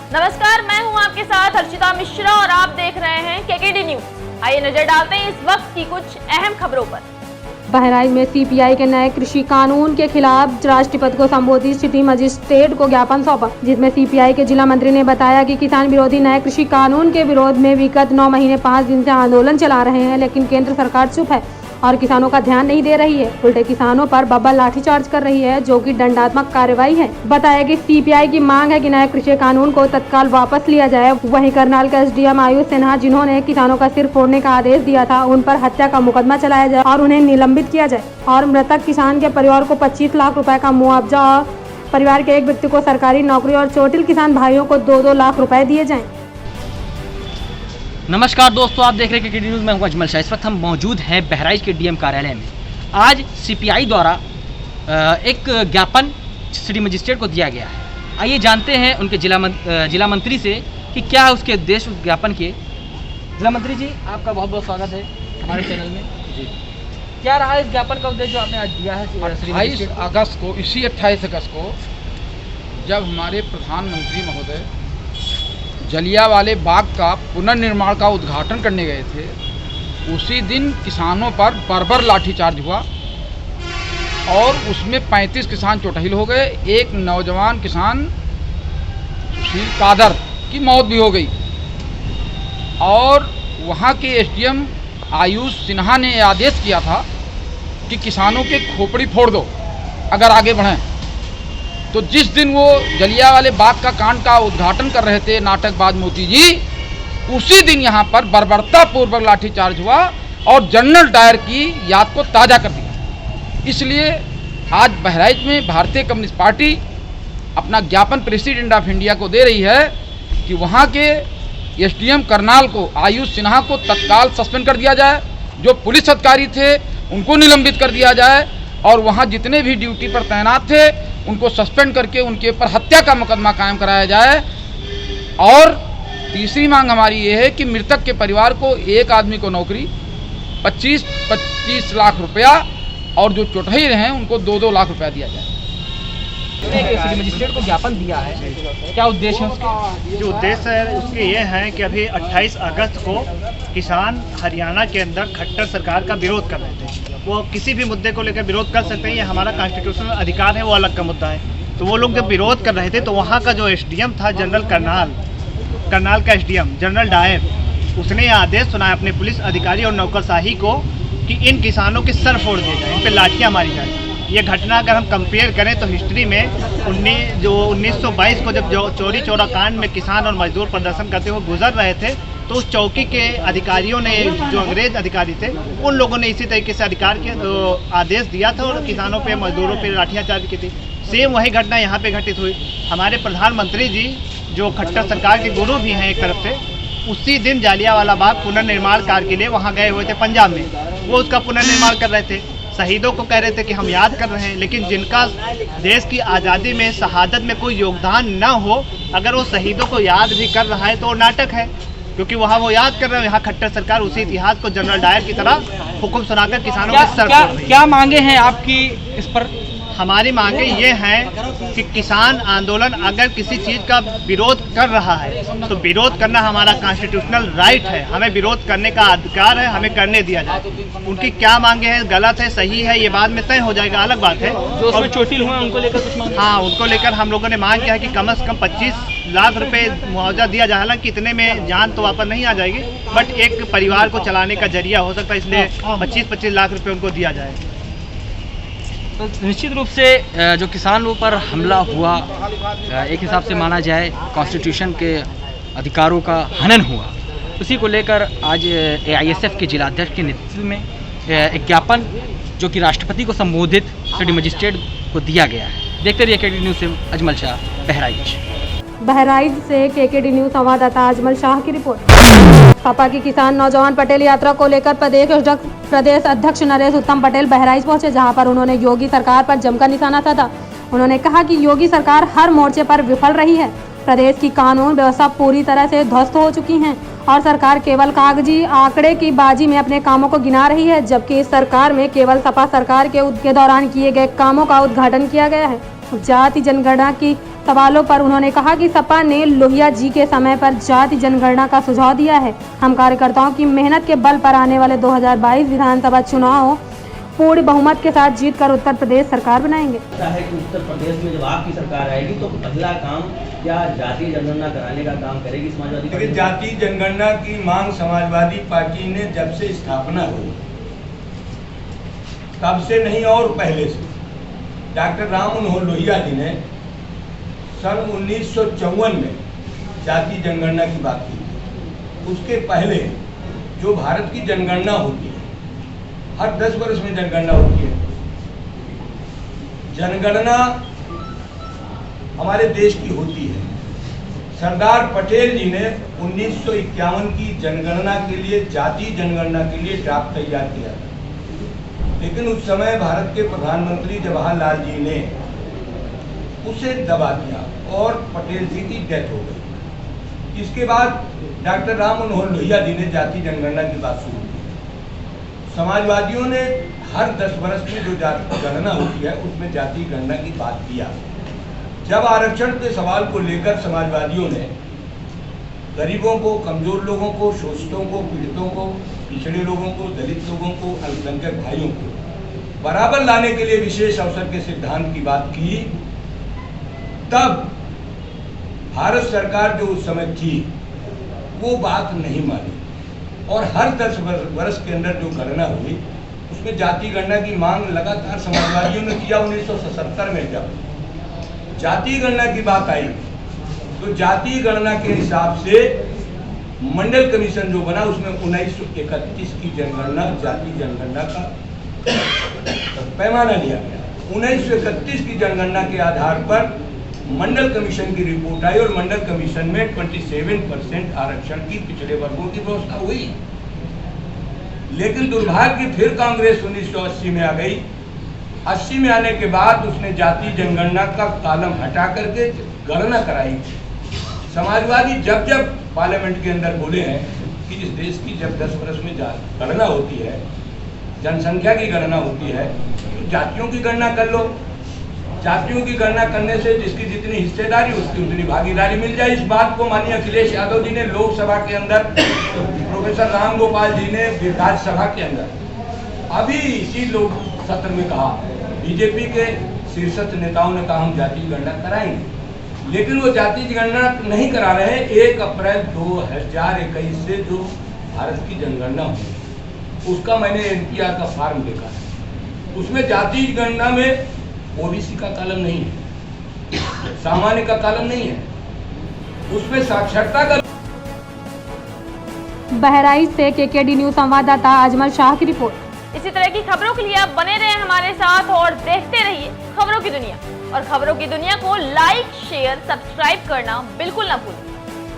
नमस्कार, मैं हूं आपके साथ अर्चिता मिश्रा और आप देख रहे हैं केकेडी न्यूज। आइए नजर डालते हैं इस वक्त की कुछ अहम खबरों पर। बहराइच में सीपीआई के नए कृषि कानून के खिलाफ राष्ट्रपति को संबोधित सिटी मजिस्ट्रेट को ज्ञापन सौंपा, जिसमें सीपीआई के जिला मंत्री ने बताया कि किसान विरोधी नए कृषि कानून के विरोध में विगत 9 महीने 5 दिन से आंदोलन चला रहे हैं, लेकिन केंद्र सरकार चुप है और किसानों का ध्यान नहीं दे रही है। उल्टे किसानों पर बब्बर लाठीचार्ज कर रही है, जो कि दंडात्मक कार्रवाई है। बताया कि सीपीआई की मांग है कि नए कृषि कानून को तत्काल वापस लिया जाए। वहीं करनाल का एसडीएम आयुष सिन्हा, जिन्होंने किसानों का सिर फोड़ने का आदेश दिया था, उन पर हत्या का मुकदमा चलाया जाए और उन्हें निलंबित किया जाए और मृतक किसान के परिवार को 25 लाख रुपए का मुआवजा और परिवार के एक व्यक्ति को सरकारी नौकरी और चोटिल किसान भाइयों को 2-2 लाख रुपए दिए जाएं। नमस्कार दोस्तों, आप देख रहे हैं केकेडी न्यूज़ में। हूं अजमल शाह। इस वक्त हम मौजूद हैं बहराइच के डीएम कार्यालय में। आज सीपीआई द्वारा एक ज्ञापन सिटी मजिस्ट्रेट को दिया गया है। आइए जानते हैं उनके जिला मंत्री से कि क्या है उसके उद्देश्य उस ज्ञापन के। जिला मंत्री जी, आपका बहुत बहुत स्वागत है हमारे चैनल में जी। क्या रहा है इस ज्ञापन का उद्देश्य जो आपने आज दिया है? 28 अगस्त को, इसी 28 अगस्त को जब हमारे प्रधानमंत्री महोदय जलियांवाले बाग का पुनर्निर्माण का उद्घाटन करने गए थे, उसी दिन किसानों पर बर्बर लाठीचार्ज हुआ और उसमें 35 किसान चोटिल हो गए। एक नौजवान किसान सुशील कादर की मौत भी हो गई और वहाँ के एसडीएम आयुष सिन्हा ने आदेश किया था कि किसानों के खोपड़ी फोड़ दो अगर आगे बढ़ें। तो जिस दिन वो जलियांवाले बाग का कांड का उद्घाटन कर रहे थे नाटकबाज मोदी जी, उसी दिन यहाँ पर बर्बरता पूर्वक लाठीचार्ज हुआ और जनरल डायर की याद को ताज़ा कर दिया। इसलिए आज बहराइच में भारतीय कम्युनिस्ट पार्टी अपना ज्ञापन प्रेसिडेंट ऑफ इंडिया को दे रही है कि वहाँ के एसडीएम करनाल को, आयुष सिन्हा को तत्काल सस्पेंड कर दिया जाए, जो पुलिस अधिकारी थे उनको निलंबित कर दिया जाए और वहाँ जितने भी ड्यूटी पर तैनात थे उनको सस्पेंड करके उनके ऊपर हत्या का मुकदमा कायम कराया जाए। और तीसरी मांग हमारी ये है कि मृतक के परिवार को एक आदमी को नौकरी, 25 लाख रुपया और जो चोटिल हैं उनको 2-2 लाख रुपया दिया जाए। सिटी मजिस्ट्रेट को ज्ञापन दिया है, क्या उद्देश्य है उसके? जो उद्देश्य है उसके ये है कि अभी 28 अगस्त को किसान हरियाणा के अंदर खट्टर सरकार का विरोध कर रहे थे। वो किसी भी मुद्दे को लेकर विरोध कर सकते हैं, ये हमारा कॉन्स्टिट्यूशनल अधिकार है, वो अलग का मुद्दा है। तो वो लोग जब विरोध कर रहे थे तो वहाँ का जो एसडीएम था, जनरल करनाल का एसडीएम जनरल डायर, उसने ये आदेश सुनाया अपने पुलिस अधिकारी और नौकरशाही को कि इन किसानों के सर फोड़ दिए जाए, इन पर लाठियाँ मारी जाए। ये घटना अगर हम कंपेयर करें तो हिस्ट्री में 1922 को जब जो चोरी चोरा कांड में किसान और मजदूर प्रदर्शन करते हुए गुजर रहे थे, तो उस चौकी के अधिकारियों ने, जो अंग्रेज अधिकारी थे, उन लोगों ने इसी तरीके से आदेश दिया था और किसानों पे, मजदूरों पे लाठियाचार्ज की थी। सेम वही घटना यहाँ पे घटित हुई। हमारे प्रधानमंत्री जी, जो खट्टर सरकार के गुरु भी हैं एक तरफ से, उसी दिन जलियांवाला बाग पुनर्निर्माण कार्य के लिए वहाँ गए हुए थे पंजाब में। वो उसका पुनर्निर्माण कर रहे थे, शहीदों को कह रहे थे कि हम याद कर रहे हैं, लेकिन जिनका देश की आज़ादी में, शहादत में कोई योगदान न हो, अगर वो शहीदों को याद भी कर रहा है तो वो नाटक है, क्योंकि वहाँ वो याद कर रहे हैं। यहाँ खट्टर सरकार उसी इतिहास को जनरल डायर की तरह हुक्म सुनाकर किसानों के सर फोड़ रही है। क्या मांगे हैं आपकी इस पर? हमारी मांगे ये हैं कि किसान आंदोलन अगर किसी चीज़ का विरोध कर रहा है तो विरोध करना हमारा कॉन्स्टिट्यूशनल राइट है, हमें विरोध करने का अधिकार है, हमें करने दिया जाए। उनकी क्या मांगे हैं, गलत है सही है, ये बाद में तय हो जाएगा, अलग बात है। जो उसमें चोटिल हुए उनको लेकर कुछ मांग? हाँ, उनको लेकर हम लोगों ने मांग किया है कि कम से कम 25 लाख रुपए मुआवजा दिया जाए। हालांकि इतने में जान तो वापस नहीं आ जाएगी, बट एक परिवार को चलाने का जरिया हो सकता है, इसलिए 25-25 लाख रुपए उनको दिया जाए। तो निश्चित रूप से जो किसानों पर हमला हुआ, एक हिसाब से माना जाए कॉन्स्टिट्यूशन के अधिकारों का हनन हुआ, उसी को लेकर आज एआईएसएफ के जिलाध्यक्ष के नेतृत्व में एक ज्ञापन जो कि राष्ट्रपति को संबोधित सिटी मजिस्ट्रेट को दिया गया है। देखते रहिए केकेडी न्यूज़ से अजमल शाह, बहराइच। बहराइच से केकेडी न्यूज़ संवाददाता अजमल शाह की रिपोर्ट। सपा की किसान नौजवान पटेल यात्रा को लेकर प्रदेश अध्यक्ष नरेश उत्तम पटेल बहराइच पहुंचे, जहां पर उन्होंने योगी सरकार पर जमकर निशाना साधा। उन्होंने कहा कि योगी सरकार हर मोर्चे पर विफल रही है। प्रदेश की कानून व्यवस्था पूरी तरह से ध्वस्त हो चुकी है और सरकार केवल कागजी आंकड़े की बाजी में अपने कामों को गिना रही है, जबकि इस सरकार में केवल सपा सरकार के दौरान किए गए कामों का उद्घाटन किया गया है। जाति जनगणना की सवालों पर उन्होंने कहा कि सपा ने लोहिया जी के समय पर जाति जनगणना का सुझाव दिया है। हम कार्यकर्ताओं की मेहनत के बल पर आने वाले 2022 विधानसभा चुनाव पूर्ण बहुमत के साथ जीतकर उत्तर प्रदेश सरकार बनाएंगे। है कि उत्तर प्रदेश में जब आपकी सरकार आएगी तो पहला काम क्या जातीय जनगणना कराने का काम करेगी समाजवादी पार्टी? जातीय जनगणना की मांग समाजवादी पार्टी ने जब से स्थापना हुई तब से नहीं और पहले से डॉक्टर राम मनोहर लोहिया जी ने सन 1954 में जातीय जनगणना की बात की थी। उसके पहले जो भारत की जनगणना होती है, हर 10 वर्ष में जनगणना होती है। जनगणना हमारे देश की होती है। सरदार पटेल जी ने 1951 की जनगणना के लिए, जातीय जनगणना के लिए ड्राफ्ट तैयार किया था, लेकिन उस समय भारत के प्रधानमंत्री जवाहरलाल जी ने उसे दबा दिया और पटेल जी की डेथ हो गई। इसके बाद डॉक्टर राम मनोहर लोहिया जी ने जातीय जनगणना की बात शुरू की। समाजवादियों ने हर 10 वर्ष में जो गणना होती है उसमें जातीय गणना की बात किया। जब आरक्षण के सवाल को लेकर समाजवादियों ने गरीबों को, कमजोर लोगों को, शोषितों को, पीड़ितों को, पिछड़े लोगों को, दलित लोगों को, अल्पसंख्यक भाइयों को बराबर लाने के लिए विशेष अवसर के सिद्धांत की बात की, तब भारत सरकार जो उस समय थी वो बात नहीं मानी और हर 10 वर्ष के अंदर जो गणना हुई उसमें जातीय गणना की मांग लगातार समाजवादियों ने किया। 1977 में जब जातीय गणना की बात आई तो जातीय गणना के हिसाब से मंडल कमीशन जो बना उसमें 1931 की जनगणना, जातीय जनगणना का पैमाना लिया गया। 1931 की जनगणना के आधार पर मंडल कमीशन की रिपोर्ट आई और मंडल कमीशन में 27% आरक्षण की पिछड़े वर्गों की व्यवस्था हुई। लेकिन दुर्भाग्य फिर कांग्रेस 1980 में आ गई। 80 में आने के बाद उसने जातीय जनगणना का कॉलम हटा करके गणना कराई। समाजवादी जब जब पार्लियामेंट के अंदर बोले हैं कि इस देश की जब 10 वर्ष में गणना होती है, जनसंख्या की गणना होती है, तो जातियों की गणना कर लो। जातियों की गणना करने से जिसकी जितनी हिस्सेदारी उसकी उतनी भागीदारी मिल जाए। इस बात को माननीय अखिलेश यादव जी ने लोकसभा के अंदर, प्रोफेसर राम गोपाल जी ने राज्यसभा के अंदर अभी इसी लोक सत्र में कहा। बीजेपी के शीर्षस्थ नेताओं ने कहा हम जातीय गणना कराएंगे, लेकिन वो जातीय गणना नहीं करा रहे। 1 अप्रैल 2021 से जो भारत की जनगणना हुई उसका मैंने एनपीआर का फॉर्म देखा है। उसमें जातीय गणना में ओबीसी का कॉलम नहीं है, सामान्य का कॉलम नहीं है, उसमें साक्षरता का। बहराइच से केकेडी न्यूज संवाददाता अजमल शाह की रिपोर्ट। इसी तरह की खबरों के लिए आप बने रहें हमारे साथ और देखते रहिए खबरों की दुनिया। और खबरों की दुनिया को लाइक, शेयर, सब्सक्राइब करना बिल्कुल ना भूलें।